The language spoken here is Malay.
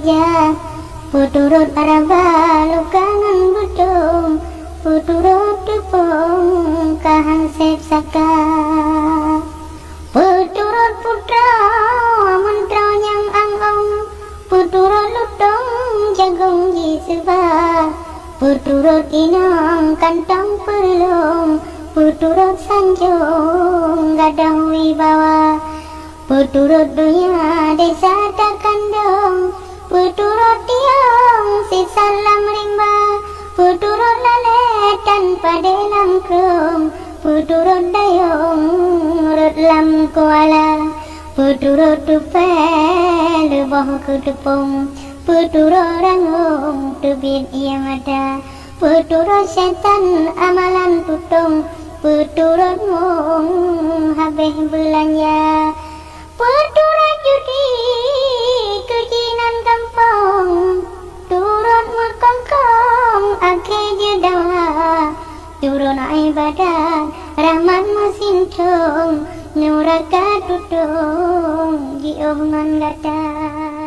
saja. Puturut araba lukangan budung, puturut tepung kahansep saka. Puturut putra mantra yang angong, puturut lutong jagung jisba, puturut inang kantong perlong, puturut sanjung gadang wibawa. Puturut dunia desa tak kandung, puturut tiang si salam rimba, puturut lalet tanpa dalam krum, puturut dayung urut lam kuala, puturut tupel lebah ke tepung, puturut rangung tubit yang ada, puturut setan amalan tutung, puturut mung habis belanja. Puturut judi kejinan kampung, turut mekongkong ake jedawa, turun ibadat rahmat mesintung, nuraka tutung di omongan gata.